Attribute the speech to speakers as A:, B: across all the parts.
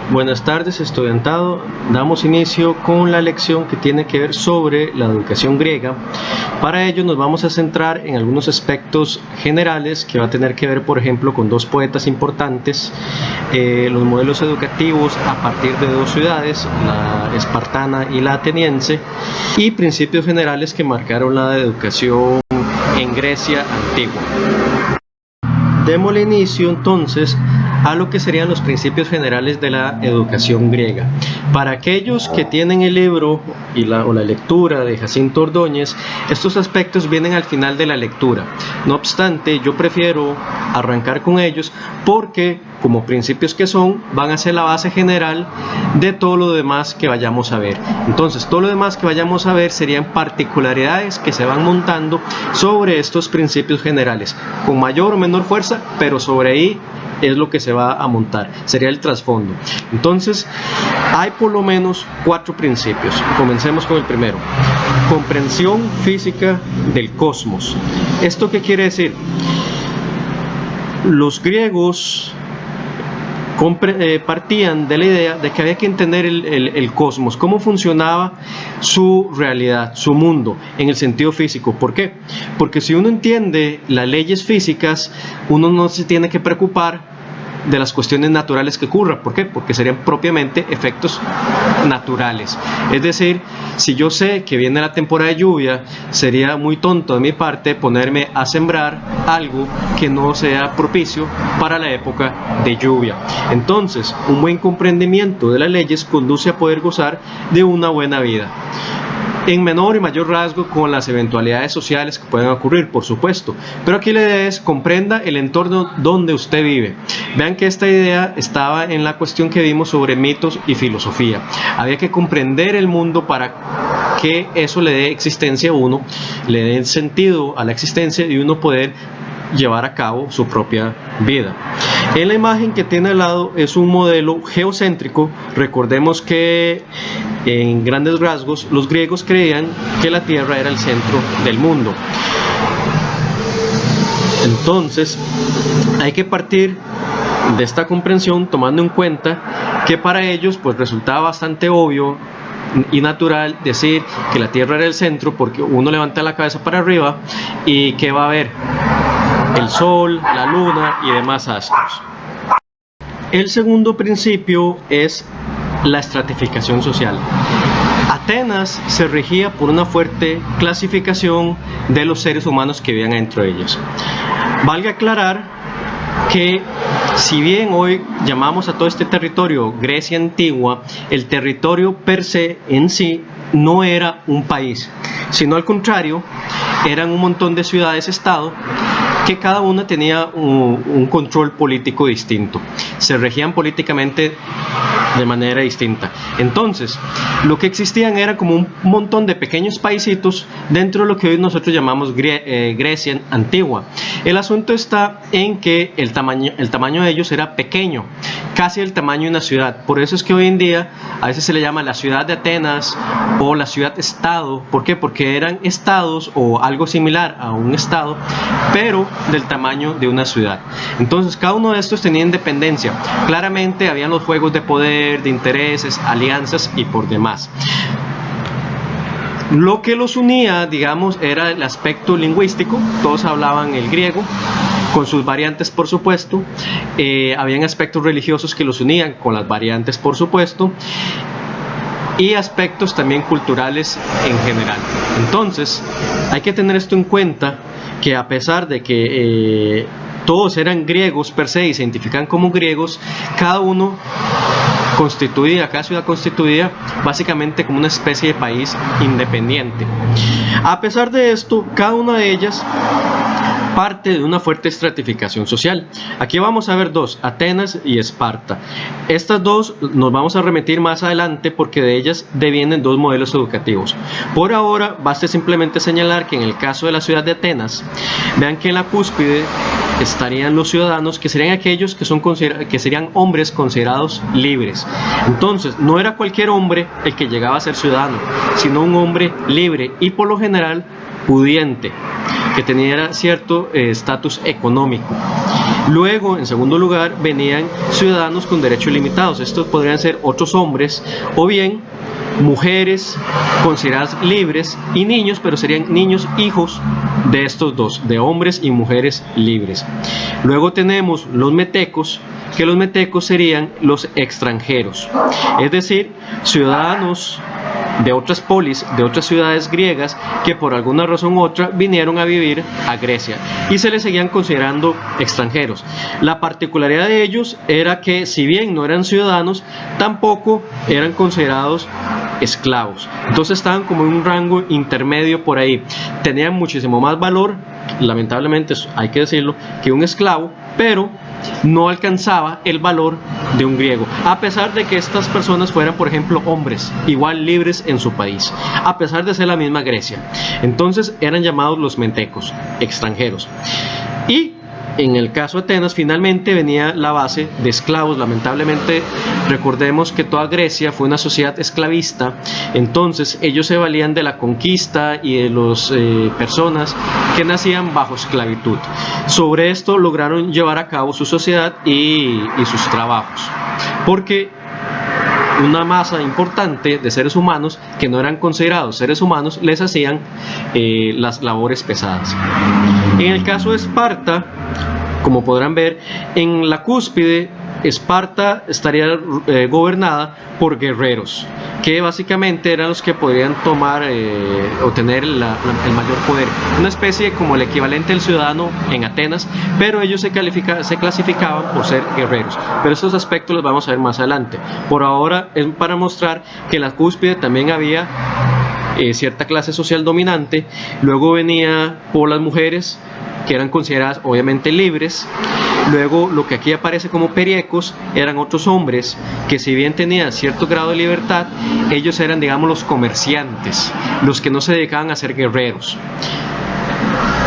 A: Buenas tardes, estudiantado. Damos inicio con la lección que tiene que ver sobre la educación griega. Para ello nos vamos a centrar en algunos aspectos generales que va a tener que ver, por ejemplo, con dos poetas importantes, los modelos educativos a partir de dos ciudades, la espartana y la ateniense, y principios generales que marcaron la educación en Grecia antigua. Démosle inicio entonces a lo que serían los principios generales de la educación griega. Para aquellos que tienen el libro o la lectura de Jacinto Ordóñez, estos aspectos vienen al final de la lectura. No obstante, yo prefiero arrancar con ellos porque, como principios que son, van a ser la base general de todo lo demás que vayamos a ver. Entonces, todo lo demás que vayamos a ver serían particularidades que se van montando sobre estos principios generales, con mayor o menor fuerza, pero sobre ahí es lo que se va a montar, sería el trasfondo. Entonces, hay por lo menos 4 principios. Comencemos con el primero: comprensión física del cosmos. ¿Esto qué quiere decir? Los griegos partían de la idea de que había que entender el cosmos, cómo funcionaba su realidad, su mundo, en el sentido físico. ¿Por qué? Porque si uno entiende las leyes físicas, uno no se tiene que preocupar de las cuestiones naturales que ocurran. ¿Por qué? Porque serían propiamente efectos naturales. Es decir, si yo sé que viene la temporada de lluvia, sería muy tonto de mi parte ponerme a sembrar algo que no sea propicio para la época de lluvia. Entonces, un buen comprendimiento de las leyes conduce a poder gozar de una buena vida, en menor y mayor rasgo con las eventualidades sociales que pueden ocurrir, por supuesto. Pero aquí la idea es: comprenda el entorno donde usted vive. Vean que esta idea estaba en la cuestión que vimos sobre mitos y filosofía. Había que comprender el mundo para que eso le dé existencia a uno, le dé sentido a la existencia y uno poder llevar a cabo su propia vida. En la imagen que tiene al lado es un modelo geocéntrico. Recordemos que en grandes rasgos los griegos creían que la Tierra era el centro del mundo. Entonces hay que partir de esta comprensión tomando en cuenta que para ellos pues resultaba bastante obvio y natural decir que la Tierra era el centro, porque uno levanta la cabeza para arriba y ¿qué va a ver? El Sol, la Luna y demás astros. El segundo principio es la estratificación social. Atenas se regía por una fuerte clasificación de los seres humanos que vivían dentro de ellos. Valga aclarar que si bien hoy llamamos a todo este territorio Grecia antigua, el territorio per se en sí no era un país, sino al contrario, eran un montón de ciudades-estado que cada una tenía un control político distinto, se regían políticamente de manera distinta. Entonces, lo que existían era como un montón de pequeños paisitos dentro de lo que hoy nosotros llamamos Grecia antigua. El asunto está en que el tamaño de ellos era pequeño, casi el tamaño de una ciudad. Por eso es que hoy en día a veces se le llama la ciudad de Atenas o la ciudad-estado. ¿Por qué? Porque eran estados o algo similar a un estado, pero del tamaño de una ciudad. Entonces, cada uno de estos tenía independencia. Claramente habían los juegos de poder, de intereses, alianzas y por demás. Lo que los unía, digamos, era el aspecto lingüístico. Todos hablaban el griego, con sus variantes, por supuesto. Habían aspectos religiosos que los unían, con las variantes, por supuesto, y aspectos también culturales en general. Entonces, hay que tener esto en cuenta, que a pesar de que todos eran griegos per se y se identifican como griegos, cada uno cada ciudad constituida básicamente como una especie de país independiente. A pesar de esto, cada una de ellas parte de una fuerte estratificación social. Aquí vamos a ver dos: Atenas y Esparta. Estas dos nos vamos a remitir más adelante porque de ellas devienen dos modelos educativos. Por ahora basta simplemente señalar que en el caso de la ciudad de Atenas, vean que en la cúspide estarían los ciudadanos, que serían aquellos que serían hombres considerados libres. Entonces no era cualquier hombre el que llegaba a ser ciudadano, sino un hombre libre y por lo general pudiente, que tenía cierto estatus económico. Luego, en segundo lugar, venían ciudadanos con derechos limitados. Estos podrían ser otros hombres o bien mujeres consideradas libres y niños, pero serían niños hijos de estos dos, de hombres y mujeres libres. Luego tenemos los metecos, que los metecos serían los extranjeros, es decir, ciudadanos de otras polis, de otras ciudades griegas que por alguna razón u otra vinieron a vivir a Grecia y se les seguían considerando extranjeros. La particularidad de ellos era que si bien no eran ciudadanos, tampoco eran considerados esclavos. Entonces estaban como en un rango intermedio por ahí. Tenían muchísimo más valor, lamentablemente hay que decirlo, que un esclavo, pero no alcanzaba el valor de un griego, a pesar de que estas personas fueran, por ejemplo, hombres, igual libres en su país, a pesar de ser la misma Grecia. Entonces eran llamados los metecos, extranjeros. Y en el caso de Atenas, finalmente venía la base de esclavos. Lamentablemente, recordemos que toda Grecia fue una sociedad esclavista, entonces ellos se valían de la conquista y de las personas que nacían bajo esclavitud. Sobre esto lograron llevar a cabo su sociedad y sus trabajos, porque una masa importante de seres humanos que no eran considerados seres humanos les hacían las labores pesadas. En el caso de Esparta, como podrán ver, en la cúspide Esparta estaría gobernada por guerreros, que básicamente eran los que podrían tomar o tener el mayor poder, una especie como el equivalente del ciudadano en Atenas, pero ellos se clasificaban por ser guerreros. Pero estos aspectos los vamos a ver más adelante. Por ahora es para mostrar que en la cúspide también había cierta clase social dominante. Luego venía por las mujeres, que eran consideradas obviamente libres. Luego lo que aquí aparece como periecos eran otros hombres que, si bien tenían cierto grado de libertad, ellos eran, digamos, los comerciantes, los que no se dedicaban a ser guerreros.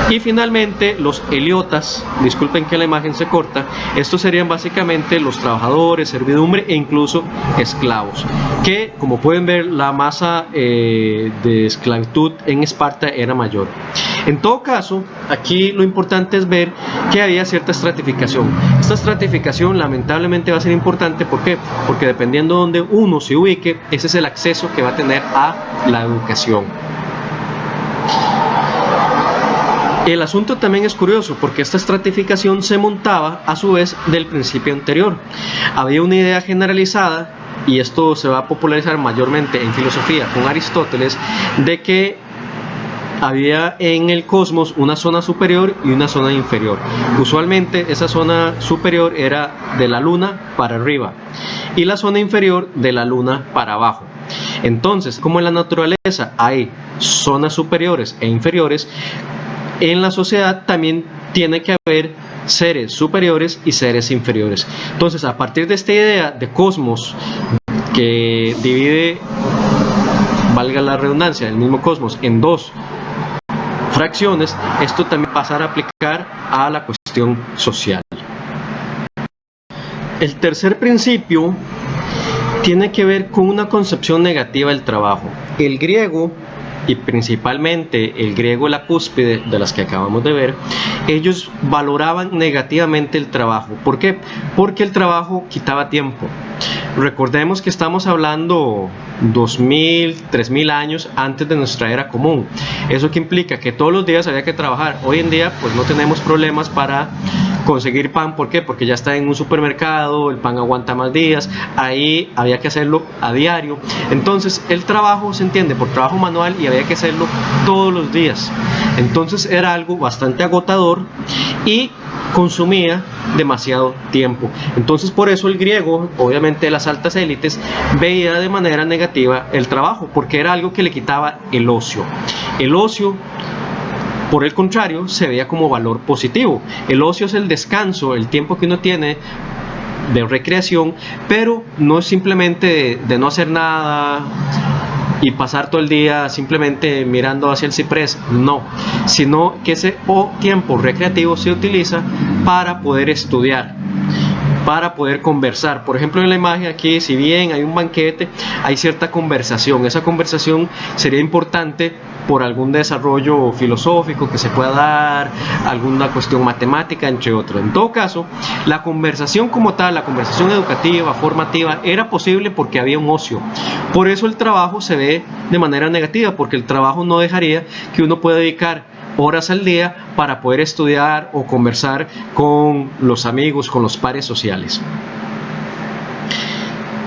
A: Y finalmente los heliotas, disculpen que la imagen se corta, estos serían básicamente los trabajadores, servidumbre e incluso esclavos, que como pueden ver la masa de esclavitud en Esparta era mayor. En todo caso, aquí lo importante es ver que había cierta estratificación. Esta estratificación lamentablemente va a ser importante, ¿por qué? Porque dependiendo de donde uno se ubique, ese es el acceso que va a tener a la educación. El asunto también es curioso porque esta estratificación se montaba a su vez del principio anterior. Había una idea generalizada, y esto se va a popularizar mayormente en filosofía con Aristóteles, de que había en el cosmos una zona superior y una zona inferior. Usualmente esa zona superior era de la luna para arriba y la zona inferior de la luna para abajo. Entonces, como en la naturaleza hay zonas superiores e inferiores, en la sociedad también tiene que haber seres superiores y seres inferiores. Entonces, a partir de esta idea de cosmos que divide, valga la redundancia, el mismo cosmos en dos fracciones, esto también pasará a aplicar a la cuestión social. El tercer principio tiene que ver con una concepción negativa del trabajo. El griego, y principalmente el griego de la cúspide, de las que acabamos de ver, ellos valoraban negativamente el trabajo. ¿Por qué? Porque el trabajo quitaba tiempo. Recordemos que estamos hablando 2000, 3000 años antes de nuestra era común. Eso que implica que todos los días había que trabajar. Hoy en día pues no tenemos problemas para conseguir pan. ¿Por qué? Porque ya está en un supermercado, el pan aguanta más días, ahí había que hacerlo a diario. Entonces el trabajo se entiende por trabajo manual y había que hacerlo todos los días. Entonces era algo bastante agotador y consumía demasiado tiempo. Entonces por eso el griego, obviamente las altas élites, veía de manera negativa el trabajo, porque era algo que le quitaba el ocio. El ocio, por el contrario, se veía como valor positivo. El ocio es el descanso, el tiempo que uno tiene de recreación, pero no es simplemente de no hacer nada y pasar todo el día simplemente mirando hacia el ciprés, no, sino que ese tiempo recreativo se utiliza para poder estudiar. para poder conversar. Por ejemplo, en la imagen aquí, si bien hay un banquete, hay cierta conversación. Esa conversación sería importante por algún desarrollo filosófico que se pueda dar, alguna cuestión matemática, entre otros. En todo caso, la conversación como tal, la conversación educativa, formativa, era posible porque había un ocio. Por eso el trabajo se ve de manera negativa, porque el trabajo no dejaría que uno pueda dedicar horas al día para poder estudiar o conversar con los amigos, con los pares sociales.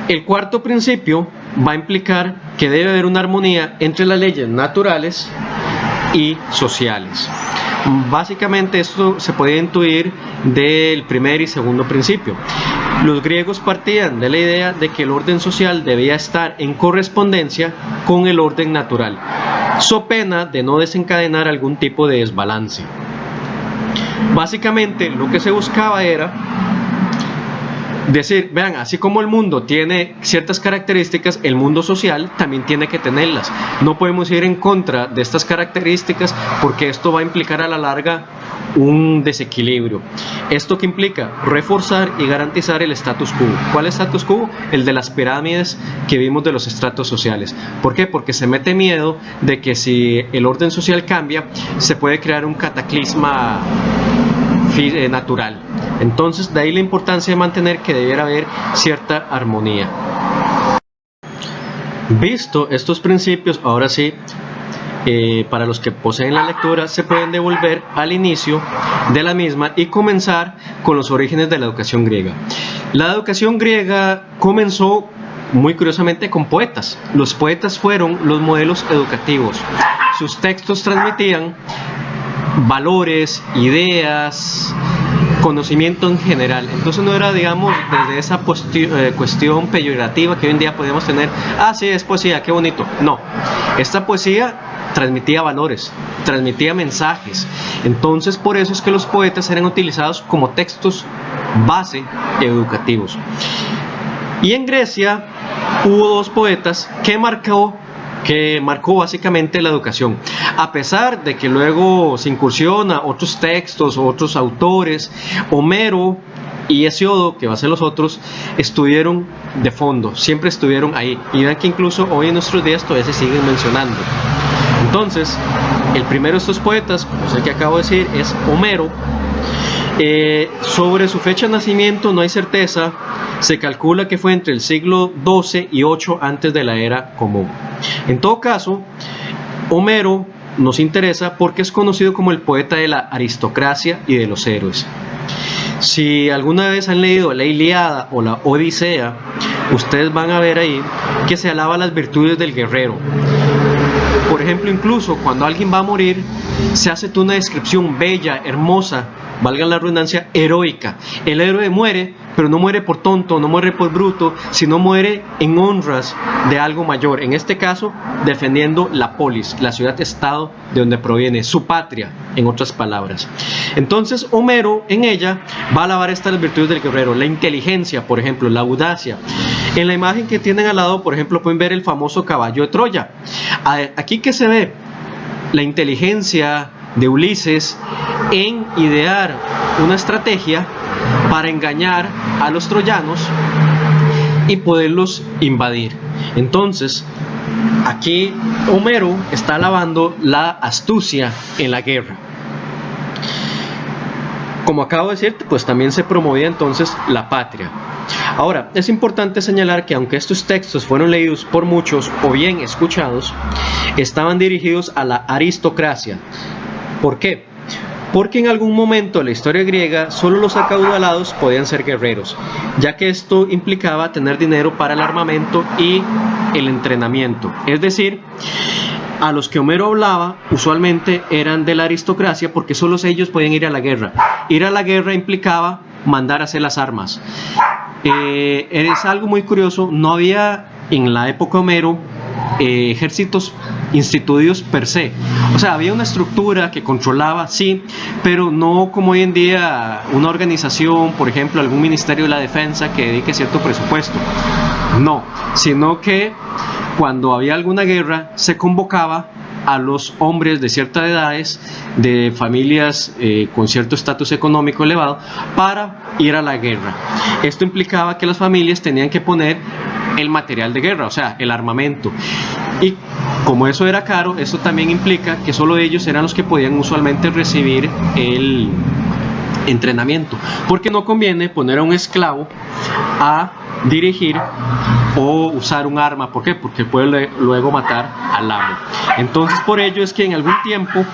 A: El cuarto principio va a implicar que debe haber una armonía entre las leyes naturales y sociales. Básicamente esto se puede intuir del primer y segundo principio. Los griegos partían de la idea de que el orden social debía estar en correspondencia con el orden natural, so pena de no desencadenar algún tipo de desbalance. Básicamente lo que se buscaba era decir, vean, así como el mundo tiene ciertas características, el mundo social también tiene que tenerlas. No podemos ir en contra de estas características porque esto va a implicar a la larga un desequilibrio. ¿Esto qué implica? Reforzar y garantizar el status quo. ¿Cuál status quo? El de las pirámides que vimos de los estratos sociales. ¿Por qué? Porque se mete miedo de que si el orden social cambia, se puede crear un cataclisma natural. Entonces, de ahí la importancia de mantener que debiera haber cierta armonía. Visto estos principios, ahora sí, para los que poseen la lectura, se pueden devolver al inicio de la misma y comenzar con los orígenes de la educación griega. La educación griega comenzó muy curiosamente con poetas. Los poetas fueron los modelos educativos. Sus textos transmitían valores, ideas, conocimiento en general. Entonces no era, digamos, desde esa cuestión peyorativa que hoy en día podemos tener, sí, es poesía, qué bonito. No, esta poesía transmitía valores, transmitía mensajes. Entonces por eso es que los poetas eran utilizados como textos base educativos. Y en Grecia hubo dos poetas que marcó básicamente la educación. A pesar de que luego se incursiona otros textos, otros autores, Homero y Hesiodo, que va a ser los otros, estuvieron de fondo, siempre estuvieron ahí. Y vean que incluso hoy en nuestros días todavía se siguen mencionando. Entonces, el primero de estos poetas, pues el que acabo de decir, es Homero. Sobre su fecha de nacimiento no hay certeza. Se calcula que fue entre el siglo XII y VIII antes de la era común. En todo caso, Homero nos interesa porque es conocido como el poeta de la aristocracia y de los héroes. Si alguna vez han leído la Ilíada o la Odisea, ustedes van a ver ahí que se alaba las virtudes del guerrero. Por ejemplo, incluso cuando alguien va a morir, se hace toda una descripción bella, hermosa, valga la redundancia, heroica. El héroe muere, pero no muere por tonto, no muere por bruto, sino muere en honras de algo mayor. En este caso, defendiendo la polis, la ciudad-estado de donde proviene, su patria, en otras palabras. Entonces, Homero en ella va a alabar estas virtudes del guerrero, la inteligencia, por ejemplo, la audacia. En la imagen que tienen al lado, por ejemplo, pueden ver el famoso caballo de Troya. Aquí que se ve la inteligencia de Ulises en idear una estrategia para engañar a los troyanos y poderlos invadir. Entonces, aquí Homero está alabando la astucia en la guerra. Como acabo de decir, pues también se promovía entonces la patria. Ahora, es importante señalar que aunque estos textos fueron leídos por muchos o bien escuchados, estaban dirigidos a la aristocracia. ¿Por qué? Porque en algún momento de la historia griega solo los acaudalados podían ser guerreros, ya que esto implicaba tener dinero para el armamento y el entrenamiento. Es decir, a los que Homero hablaba usualmente eran de la aristocracia porque solo ellos podían ir a la guerra. Ir a la guerra implicaba mandar a hacer las armas. Es algo muy curioso, no había en la época de Homero ejércitos instituidos per se. O sea, había una estructura que controlaba, sí, pero no como hoy en día una organización, por ejemplo, algún ministerio de la defensa que dedique cierto presupuesto. No, sino que cuando había alguna guerra se convocaba a los hombres de ciertas edades, de familias con cierto estatus económico elevado, para ir a la guerra. Esto implicaba que las familias tenían que poner el material de guerra, o sea, el armamento. Y como eso era caro, esto también implica que solo ellos eran los que podían usualmente recibir el entrenamiento, porque no conviene poner a un esclavo a dirigir o usar un arma. ¿Por qué? Porque puede luego matar al amo. Entonces, por ello es que en algún tiempo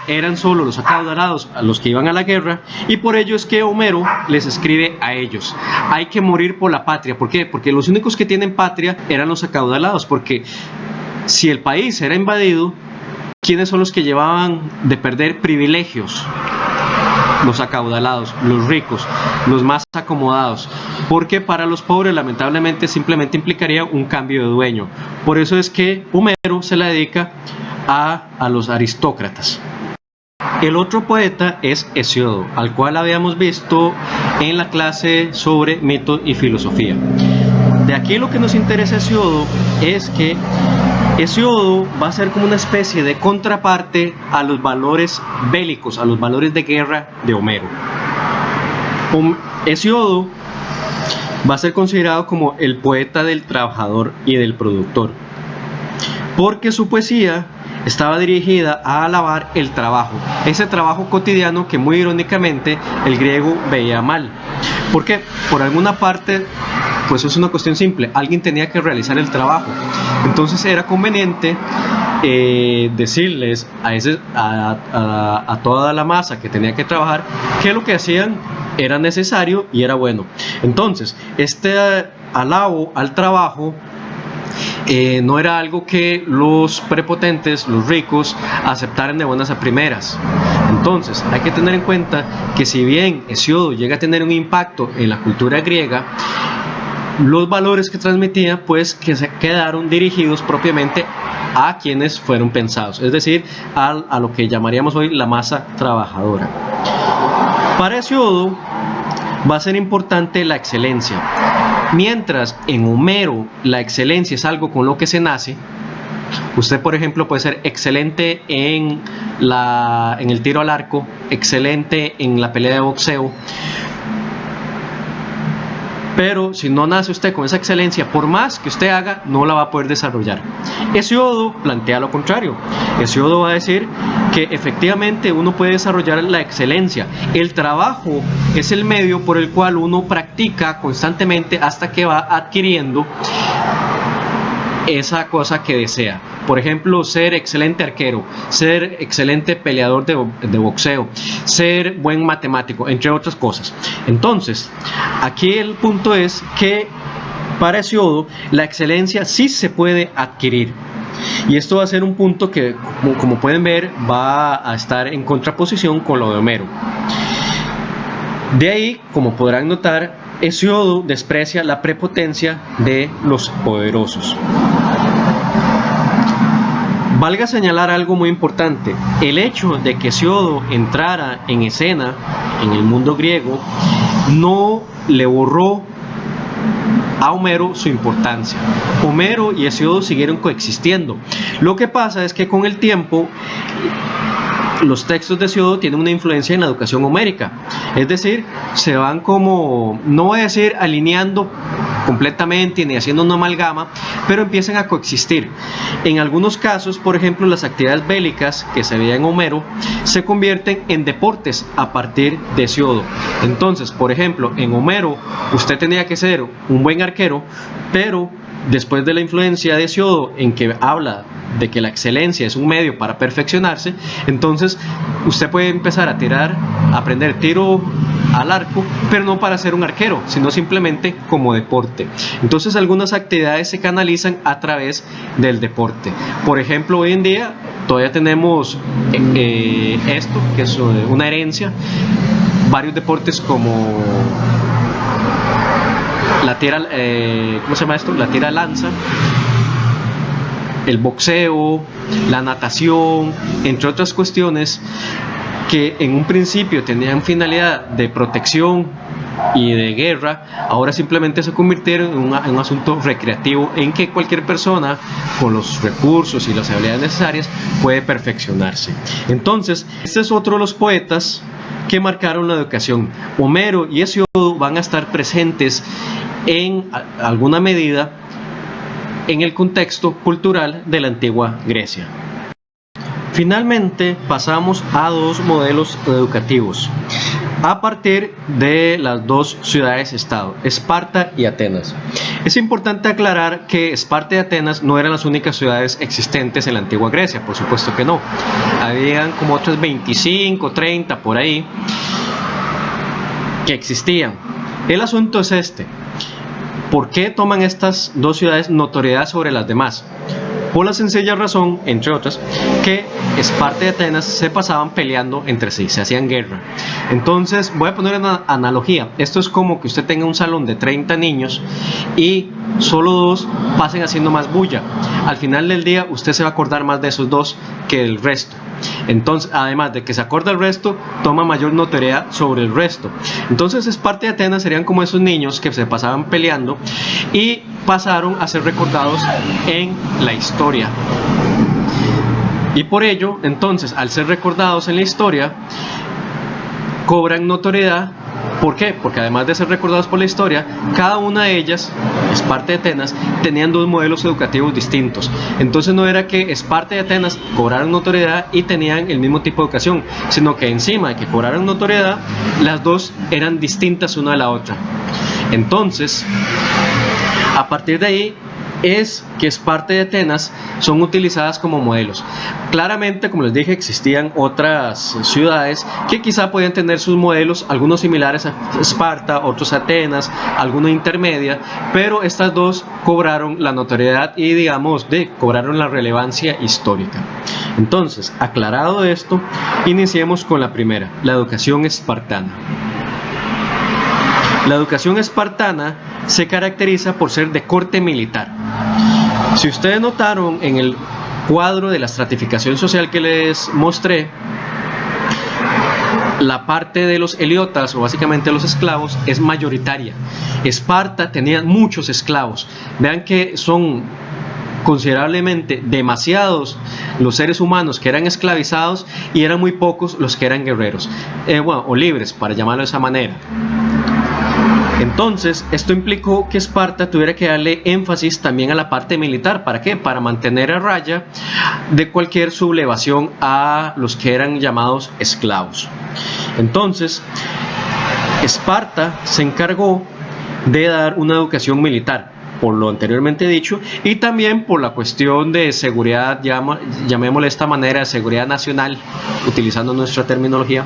A: eran solo los acaudalados a los que iban a la guerra, y por ello es que Homero les escribe a ellos: hay que morir por la patria. ¿Por qué? Porque los únicos que tienen patria eran los acaudalados, porque si el país era invadido, ¿quiénes son los que llevaban de perder privilegios? Los acaudalados, los ricos, los más acomodados, porque para los pobres lamentablemente simplemente implicaría un cambio de dueño. Por eso es que Homero se la dedica a los aristócratas. El otro poeta es Hesíodo, al cual habíamos visto en la clase sobre mito y filosofía. De aquí lo que nos interesa Hesíodo es que Hesíodo va a ser como una especie de contraparte a los valores bélicos, a los valores de guerra de Homero. Hesíodo va a ser considerado como el poeta del trabajador y del productor, porque su poesía estaba dirigida a alabar el trabajo, ese trabajo cotidiano que muy irónicamente el griego veía mal. ¿Por qué? Por alguna parte, pues es una cuestión simple, alguien tenía que realizar el trabajo, entonces era conveniente decirles a toda la masa que tenía que trabajar que lo que hacían era necesario y era bueno. Entonces, este alabo al trabajo no era algo que los prepotentes, los ricos, aceptaran de buenas a primeras. Entonces, hay que tener en cuenta que si bien Hesíodo llega a tener un impacto en la cultura griega, los valores que transmitía pues que se quedaron dirigidos propiamente a quienes fueron pensados, es decir, a lo que llamaríamos hoy la masa trabajadora. Para Hesíodo va a ser importante la excelencia. Mientras en Homero la excelencia es algo con lo que se nace, usted por ejemplo puede ser excelente en el tiro al arco, excelente en la pelea de boxeo, pero si no nace usted con esa excelencia, por más que usted haga, no la va a poder desarrollar. Hesíodo plantea lo contrario. Hesíodo va a decir que efectivamente uno puede desarrollar la excelencia. El trabajo es el medio por el cual uno practica constantemente hasta que va adquiriendo esa cosa que desea. Por ejemplo, ser excelente arquero, ser excelente peleador de boxeo, ser buen matemático, entre otras cosas. Entonces, aquí el punto es que para Hesíodo la excelencia sí se puede adquirir. Y esto va a ser un punto que, como pueden ver, va a estar en contraposición con lo de Homero. De ahí, como podrán notar, Hesíodo desprecia la prepotencia de los poderosos. Valga señalar algo muy importante: el hecho de que Hesíodo entrara en escena en el mundo griego no le borró a Homero su importancia. Homero y Hesíodo siguieron coexistiendo. Lo que pasa es que con el tiempo los textos de Hesíodo tienen una influencia en la educación homérica, es decir, se van como, no voy a decir alineando completamente ni haciendo una amalgama, pero empiezan a coexistir. En algunos casos, por ejemplo, las actividades bélicas que se veían en Homero se convierten en deportes a partir de Hesíodo. Entonces, por ejemplo, en Homero usted tenía que ser un buen arquero, pero después de la influencia de Hesíodo en que habla de que la excelencia es un medio para perfeccionarse, entonces usted puede empezar a aprender tiro al arco, pero no para ser un arquero, sino simplemente como deporte. Entonces algunas actividades se canalizan a través del deporte. Por ejemplo, hoy en día todavía tenemos esto, que es una herencia, varios deportes como la tira, ¿cómo se llama esto? La tira lanza, el boxeo, la natación, entre otras cuestiones, que en un principio tenían finalidad de protección y de guerra, ahora simplemente se convirtieron en un asunto recreativo en que cualquier persona con los recursos y las habilidades necesarias puede perfeccionarse. Entonces, este es otro de los poetas que marcaron la educación. Homero y Hesiodo van a estar presentes en alguna medida en el contexto cultural de la antigua Grecia. Finalmente pasamos a dos modelos educativos a partir de las dos ciudades-estado, Esparta y Atenas. Es importante aclarar que Esparta y Atenas no eran las únicas ciudades existentes en la antigua Grecia, por supuesto que no. Habían como otras 25, 30 por ahí que existían. El asunto es este: ¿por qué toman estas dos ciudades notoriedad sobre las demás? Por la sencilla razón, entre otras, que Esparta y Atenas se pasaban peleando entre sí, se hacían guerra. Entonces, voy a poner una analogía. Esto es como que usted tenga un salón de 30 niños y solo dos pasen haciendo más bulla. Al final del día, usted se va a acordar más de esos dos que del resto. Entonces, además de que se acuerda el resto, toma mayor notoriedad sobre el resto. Entonces, Esparta y Atenas serían como esos niños que se pasaban peleando y pasaron a ser recordados en la historia. Y por ello, entonces, al ser recordados en la historia, cobran notoriedad. ¿Por qué? Porque además de ser recordados por la historia, cada una de ellas, Esparta y Atenas, tenían dos modelos educativos distintos. Entonces no era que Esparta y Atenas cobraran notoriedad y tenían el mismo tipo de educación, sino que encima de que cobraran notoriedad, las dos eran distintas una de la otra. Entonces, a partir de ahí es que Esparta y Atenas son utilizadas como modelos. Claramente, como les dije, existían otras ciudades que quizá podían tener sus modelos, algunos similares a Esparta, otros a Atenas, algunos intermedia, pero estas dos cobraron la notoriedad y, digamos, cobraron la relevancia histórica. Entonces, aclarado esto, iniciemos con la primera, la educación espartana. La educación espartana se caracteriza por ser de corte militar. Si ustedes notaron en el cuadro de la estratificación social que les mostré, la parte de los heliotas, o básicamente los esclavos, es mayoritaria. Esparta tenía muchos esclavos. Vean que son considerablemente demasiados los seres humanos que eran esclavizados y eran muy pocos los que eran guerreros, o libres, para llamarlo de esa manera. Entonces, esto implicó que Esparta tuviera que darle énfasis también a la parte militar. ¿Para qué? Para mantener a raya de cualquier sublevación a los que eran llamados esclavos. Entonces, Esparta se encargó de dar una educación militar, por lo anteriormente dicho, y también por la cuestión de seguridad, llamémosle de esta manera, de seguridad nacional, utilizando nuestra terminología,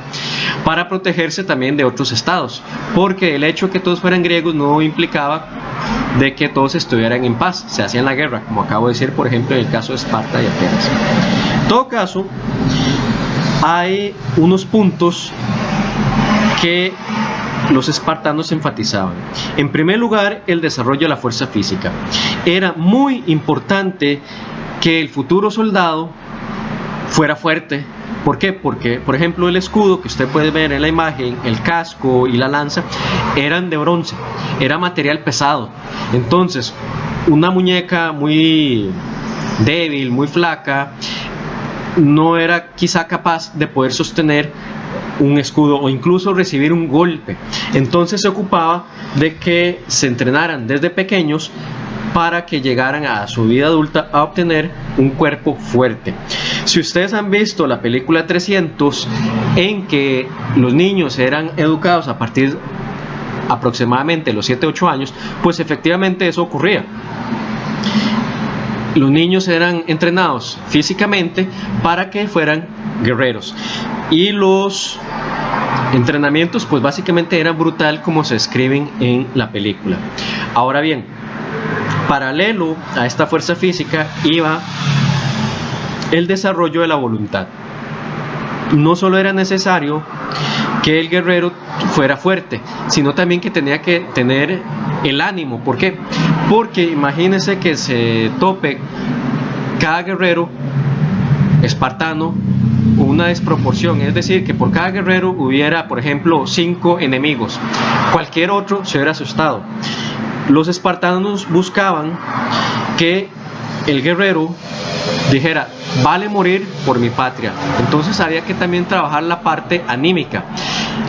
A: para protegerse también de otros estados, porque el hecho de que todos fueran griegos no implicaba de que todos estuvieran en paz, se hacían la guerra, como acabo de decir, por ejemplo, en el caso de Esparta y Atenas. En todo caso, hay unos puntos que los espartanos enfatizaban. En primer lugar, el desarrollo de la fuerza física. Era muy importante que el futuro soldado fuera fuerte. ¿Por qué? Porque, por ejemplo, el escudo que usted puede ver en la imagen, el casco y la lanza, eran de bronce, era material pesado. Entonces, una muñeca muy débil, muy flaca, no era quizá capaz de poder sostener un escudo o incluso recibir un golpe. Entonces se ocupaba de que se entrenaran desde pequeños para que llegaran a su vida adulta a obtener un cuerpo fuerte. Si ustedes han visto la película 300, en que los niños eran educados a partir aproximadamente de los 7-8 años, pues efectivamente eso ocurría. Los niños eran entrenados físicamente para que fueran guerreros, y los entrenamientos pues básicamente eran brutal como se describen en la película. Ahora bien, paralelo a esta fuerza física iba el desarrollo de la voluntad. No solo era necesario que el guerrero fuera fuerte, sino también que tenía que tener el ánimo. ¿Por qué? Porque imagínense que se tope cada guerrero espartano una desproporción, es decir, que por cada guerrero hubiera, por ejemplo, 5 enemigos, cualquier otro se hubiera asustado. Los espartanos buscaban que el guerrero dijera: vale morir por mi patria. Entonces había que también trabajar la parte anímica,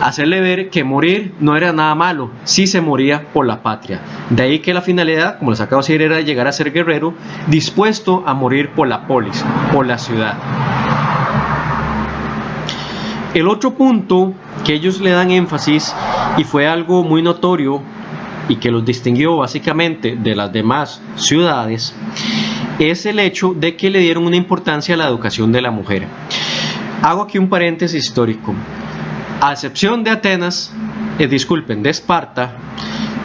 A: hacerle ver que morir no era nada malo si se moría por la patria. De ahí que la finalidad, como les acabo de decir, era llegar a ser guerrero dispuesto a morir por la polis, por la ciudad. El otro punto que ellos le dan énfasis, y fue algo muy notorio y que los distinguió básicamente de las demás ciudades, es el hecho de que le dieron una importancia a la educación de la mujer. Hago aquí un paréntesis histórico. A excepción de Atenas, de Esparta,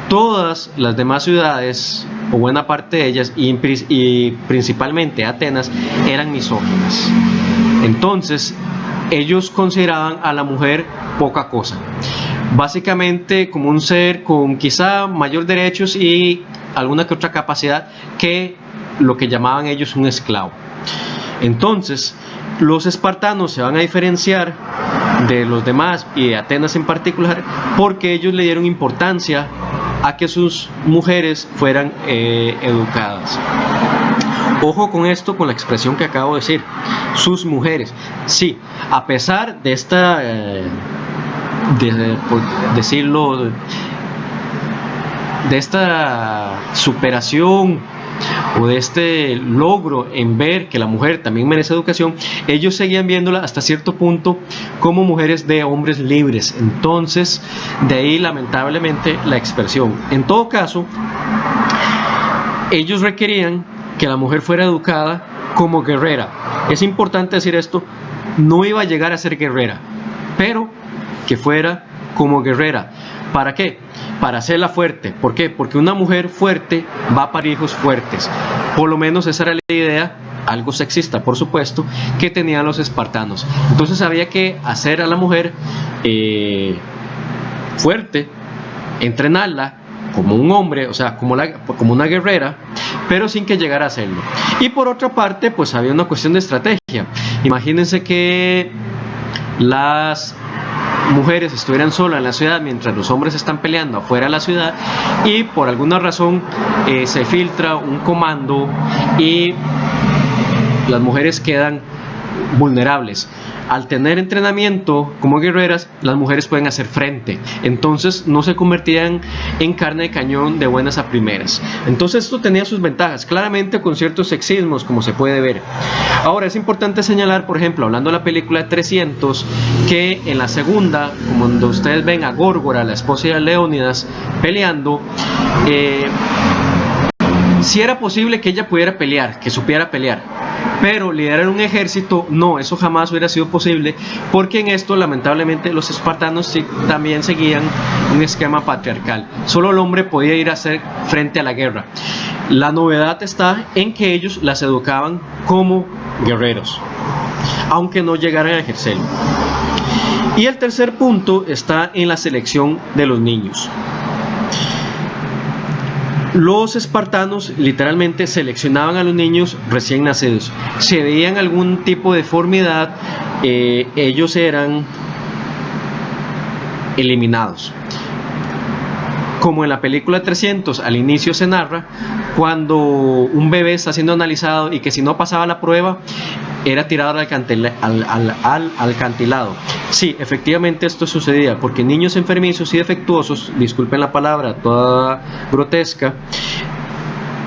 A: todas las demás ciudades, o buena parte de ellas, y principalmente Atenas, eran misóginas. Entonces, ellos consideraban a la mujer poca cosa, básicamente como un ser con quizá mayor derechos y alguna que otra capacidad que lo que llamaban ellos un esclavo. Entonces, los espartanos se van a diferenciar de los demás y de Atenas en particular porque ellos le dieron importancia a que sus mujeres fueran educadas. Ojo con esto, con la expresión que acabo de decir, sus mujeres. Sí, a pesar de esta, por decirlo, de esta superación o de este logro en ver que la mujer también merece educación, ellos seguían viéndola hasta cierto punto como mujeres de hombres libres. Entonces, de ahí lamentablemente la expresión. En todo caso, ellos requerían que la mujer fuera educada como guerrera. Es importante decir esto: no iba a llegar a ser guerrera, pero que fuera como guerrera. ¿Para qué? Para hacerla fuerte. ¿Por qué? Porque una mujer fuerte va a parir hijos fuertes. Por lo menos esa era la idea, algo sexista por supuesto, que tenían los espartanos. Entonces había que hacer a la mujer fuerte, entrenarla como un hombre, o sea, como una guerrera, pero sin que llegara a hacerlo. Y por otra parte, pues había una cuestión de estrategia. Imagínense que las mujeres estuvieran solas en la ciudad mientras los hombres están peleando afuera de la ciudad, y por alguna razón se filtra un comando y las mujeres quedan vulnerables. Al tener entrenamiento como guerreras, las mujeres pueden hacer frente, entonces no se convertían en carne de cañón de buenas a primeras. Entonces esto tenía sus ventajas, claramente con ciertos sexismos, como se puede ver. Ahora es importante señalar, por ejemplo, hablando de la película 300, que en la segunda, como donde ustedes ven a Górgora, la esposa de Leónidas, peleando, si era posible que ella pudiera pelear, que supiera pelear, pero liderar un ejército, no, eso jamás hubiera sido posible, porque en esto lamentablemente los espartanos también seguían un esquema patriarcal. Solo el hombre podía ir a hacer frente a la guerra. La novedad está en que ellos las educaban como guerreros, aunque no llegaran a ejercerlo. Y el tercer punto está en la selección de los niños. Los espartanos literalmente seleccionaban a los niños recién nacidos. Si veían algún tipo de deformidad, ellos eran eliminados. Como en la película 300, al inicio se narra cuando un bebé está siendo analizado y que si no pasaba la prueba, era tirado al acantilado. Sí, efectivamente esto sucedía, porque niños enfermizos y defectuosos, disculpen la palabra toda grotesca,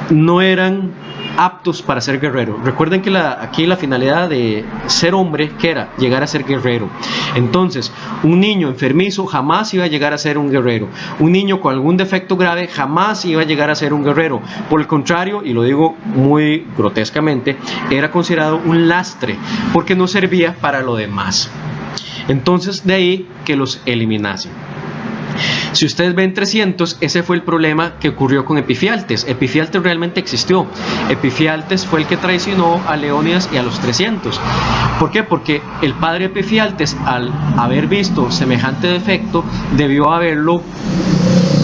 A: no eran aptos para ser guerreros. Recuerden que aquí la finalidad de ser hombre, que era llegar a ser guerrero. Entonces, un niño enfermizo jamás iba a llegar a ser un guerrero. Un niño con algún defecto grave jamás iba a llegar a ser un guerrero. Por el contrario, y lo digo muy grotescamente, era considerado un lastre, porque no servía para lo demás. Entonces, de ahí que los eliminasen. Si ustedes ven 300, ese fue el problema que ocurrió con Epifialtes. Epifialtes realmente existió. Epifialtes fue el que traicionó a Leónidas y a los 300. ¿Por qué? Porque el padre Epifialtes, al haber visto semejante defecto, debió haberlo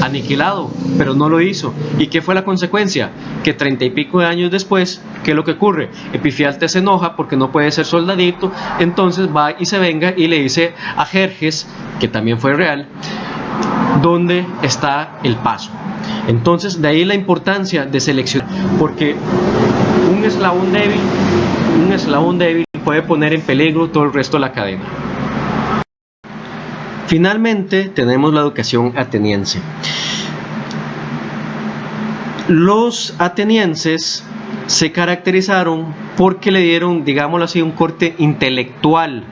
A: aniquilado, pero no lo hizo. ¿Y qué fue la consecuencia? Que 30 y pico de años después, ¿qué es lo que ocurre? Epifialtes se enoja porque no puede ser soldadito, entonces va y se venga y le dice a Jerjes, que también fue real, ¿dónde está el paso? Entonces, de ahí la importancia de seleccionar, porque un eslabón débil puede poner en peligro todo el resto de la cadena. Finalmente, tenemos la educación ateniense. Los atenienses se caracterizaron porque le dieron, digámoslo así, un corte intelectual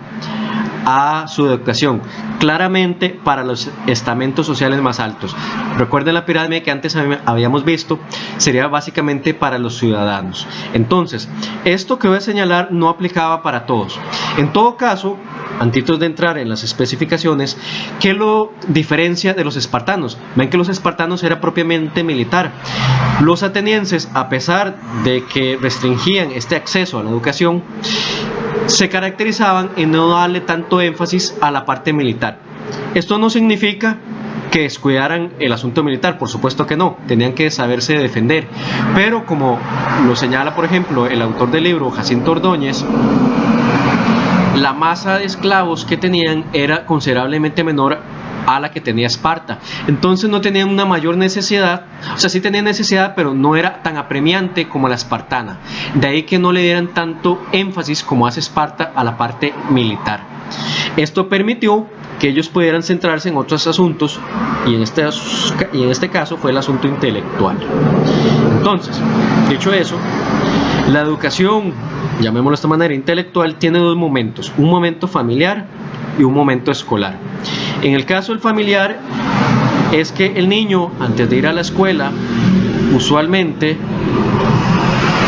A: a su educación, claramente para los estamentos sociales más altos. Recuerden la pirámide que antes habíamos visto, sería básicamente para los ciudadanos. Entonces, esto que voy a señalar no aplicaba para todos. En todo caso, antes de entrar en las especificaciones, ¿qué lo diferencia de los espartanos? Ven que los espartanos era propiamente militar. Los atenienses, a pesar de que restringían este acceso a la educación, se caracterizaban en no darle tanto énfasis a la parte militar. Esto no significa que descuidaran el asunto militar, por supuesto que no, tenían que saberse defender, pero como lo señala por ejemplo el autor del libro, Jacinto Ordóñez, la masa de esclavos que tenían era considerablemente menor a la que tenía Esparta, entonces no tenían una mayor necesidad, o sea, sí tenían necesidad, pero no era tan apremiante como la espartana, de ahí que no le dieran tanto énfasis como hace Esparta a la parte militar. Esto permitió que ellos pudieran centrarse en otros asuntos, y en este caso fue el asunto intelectual. Entonces, dicho eso, la educación, llamémoslo de esta manera, intelectual, tiene dos momentos, un momento familiar y un momento escolar. En el caso del familiar, es que el niño, antes de ir a la escuela, usualmente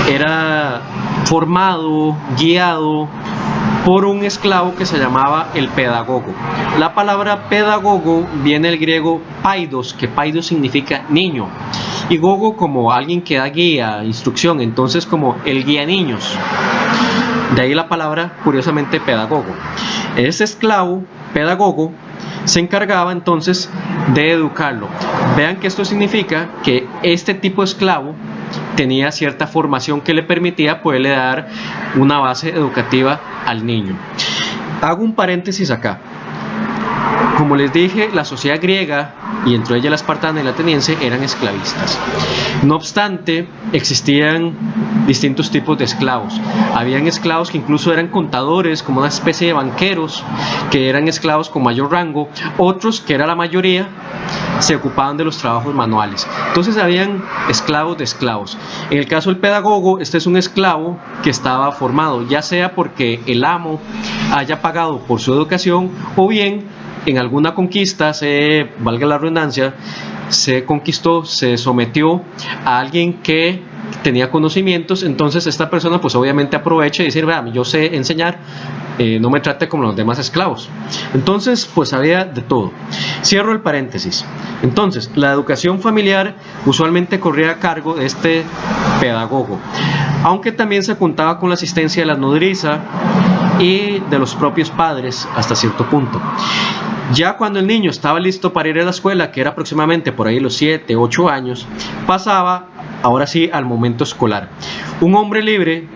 A: era formado, guiado por un esclavo que se llamaba el pedagogo. La palabra pedagogo viene del griego paidos, que paidos significa niño, y gogo como alguien que da guía, instrucción, entonces como el guía niños. De ahí la palabra, curiosamente, pedagogo. Ese esclavo, pedagogo, se encargaba entonces de educarlo. Vean que esto significa que este tipo de esclavo tenía cierta formación que le permitía poderle dar una base educativa al niño. Hago un paréntesis acá. Como les dije, la sociedad griega, y entre ella la espartana y la ateniense, eran esclavistas. No obstante, existían distintos tipos de esclavos. Habían esclavos que incluso eran contadores, como una especie de banqueros, que eran esclavos con mayor rango. Otros, que era la mayoría, se ocupaban de los trabajos manuales. Entonces habían esclavos de esclavos. En el caso del pedagogo, este es un esclavo que estaba formado, ya sea porque el amo haya pagado por su educación, o bien en alguna conquista, valga la redundancia, se conquistó, se sometió a alguien que tenía conocimientos, entonces esta persona pues obviamente aprovecha y dice, vea, yo sé enseñar, no me trate como los demás esclavos. Entonces pues había de todo. Cierro el paréntesis. Entonces la educación familiar usualmente corría a cargo de este pedagogo, aunque también se contaba con la asistencia de la nodriza y de los propios padres hasta cierto punto. Ya cuando el niño estaba listo para ir a la escuela, que era aproximadamente por ahí los 7, 8 años, pasaba ahora sí al momento escolar. Un hombre libre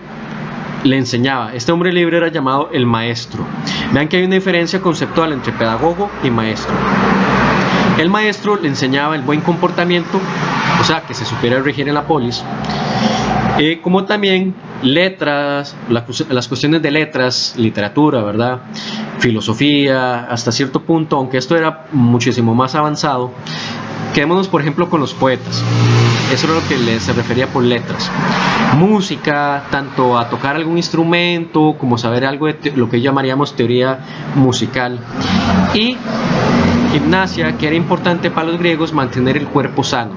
A: le enseñaba. Este hombre libre era llamado el maestro. Vean que hay una diferencia conceptual entre pedagogo y maestro. El maestro le enseñaba el buen comportamiento, o sea, que se supiera regir en la polis, como también letras, las cuestiones de letras, literatura, ¿verdad? Filosofía, hasta cierto punto, aunque esto era muchísimo más avanzado. Quedémonos por ejemplo con los poetas, eso era lo que se refería por letras. Música, tanto a tocar algún instrumento como saber algo de lo que llamaríamos teoría musical. Y gimnasia, que era importante para los griegos mantener el cuerpo sano.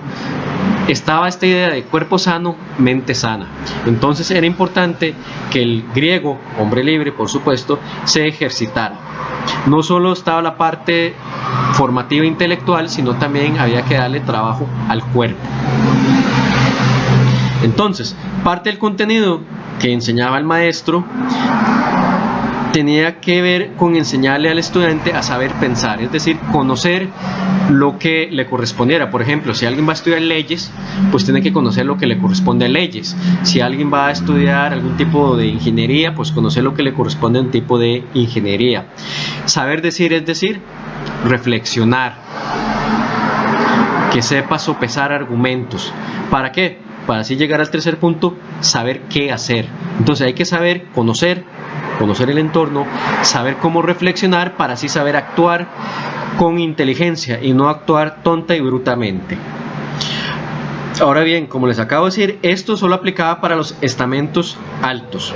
A: Estaba esta idea de cuerpo sano, mente sana. Entonces era importante que el griego, hombre libre por supuesto, se ejercitara. No solo estaba la parte formativa e intelectual, sino también había que darle trabajo al cuerpo. Entonces, parte del contenido que enseñaba el maestro tenía que ver con enseñarle al estudiante a saber pensar, es decir, conocer lo que le correspondiera. Por ejemplo, si alguien va a estudiar leyes, pues tiene que conocer lo que le corresponde a leyes. Si alguien va a estudiar algún tipo de ingeniería, pues conocer lo que le corresponde a un tipo de ingeniería. Saber decir es decir, reflexionar, que sepa sopesar argumentos. ¿Para qué? Para así llegar al tercer punto, saber qué hacer. Entonces hay que saber conocer el entorno, saber cómo reflexionar para así saber actuar con inteligencia y no actuar tonta y brutamente. Ahora bien, como les acabo de decir, esto solo aplicaba para los estamentos altos.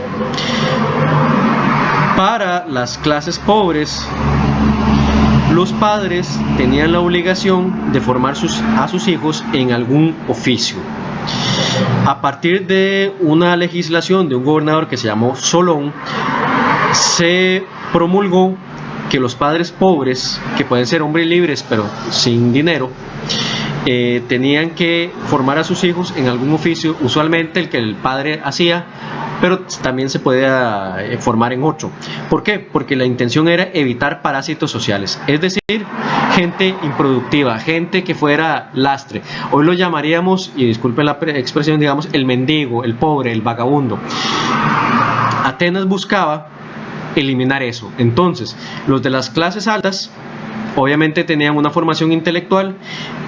A: Para las clases pobres, los padres tenían la obligación de formar a sus hijos en algún oficio. A partir de una legislación de un gobernador que se llamó Solón, se promulgó que los padres pobres, que pueden ser hombres libres pero sin dinero, tenían que formar a sus hijos en algún oficio, usualmente el que el padre hacía, pero también se podía formar en otro. ¿Por qué? Porque la intención era evitar parásitos sociales, es decir, gente improductiva, gente que fuera lastre. Hoy lo llamaríamos, y disculpen la expresión, digamos, el mendigo, el pobre, el vagabundo. Atenas buscaba eliminar eso. Entonces, los de las clases altas obviamente tenían una formación intelectual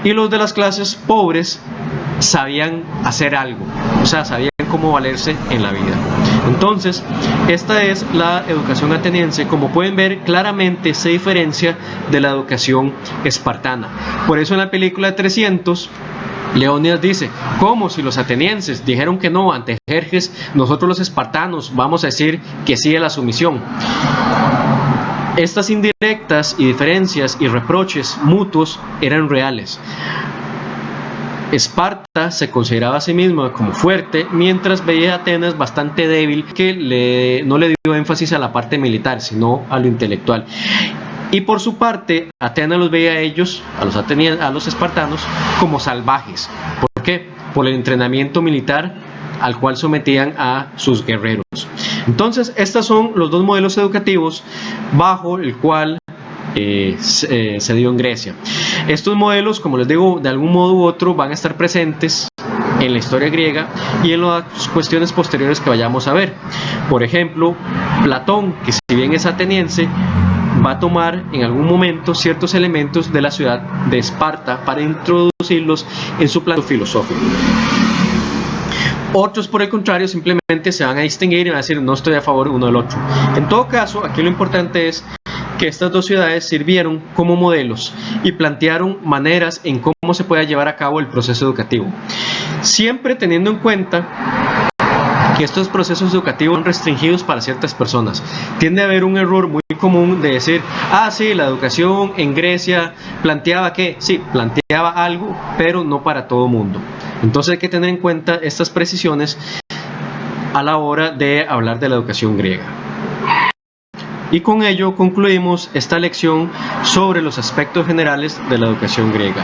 A: y los de las clases pobres sabían hacer algo, o sea, sabían cómo valerse en la vida. Entonces, esta es la educación ateniense. Como pueden ver, claramente se diferencia de la educación espartana. Por eso en la película 300, Leónidas dice: ¿cómo si los atenienses dijeron que no ante Jerjes, nosotros los espartanos vamos a decir que sí a la sumisión? Estas indirectas y diferencias y reproches mutuos eran reales. Esparta se consideraba a sí misma como fuerte, mientras veía a Atenas bastante débil, que no le dio énfasis a la parte militar, sino a lo intelectual. Y por su parte, Atenas los veía a ellos, a los espartanos, como salvajes. ¿Por qué? Por el entrenamiento militar al cual sometían a sus guerreros. Entonces, estos son los dos modelos educativos bajo el cual se dio en Grecia. Estos modelos, como les digo, de algún modo u otro van a estar presentes en la historia griega y en las cuestiones posteriores que vayamos a ver. Por ejemplo, Platón, que si bien es ateniense, va a tomar en algún momento ciertos elementos de la ciudad de Esparta para introducirlos en su plano filosófico. Otros, por el contrario, simplemente se van a distinguir y van a decir: no estoy a favor uno del otro. En todo caso, aquí lo importante es que estas dos ciudades sirvieron como modelos y plantearon maneras en cómo se pueda llevar a cabo el proceso educativo, siempre teniendo en cuenta que estos procesos educativos son restringidos para ciertas personas. Tiende a haber un error muy común de decir: sí, la educación en Grecia planteaba que, sí, planteaba algo, pero no para todo mundo. Entonces hay que tener en cuenta estas precisiones a la hora de hablar de la educación griega. Y con ello concluimos esta lección sobre los aspectos generales de la educación griega.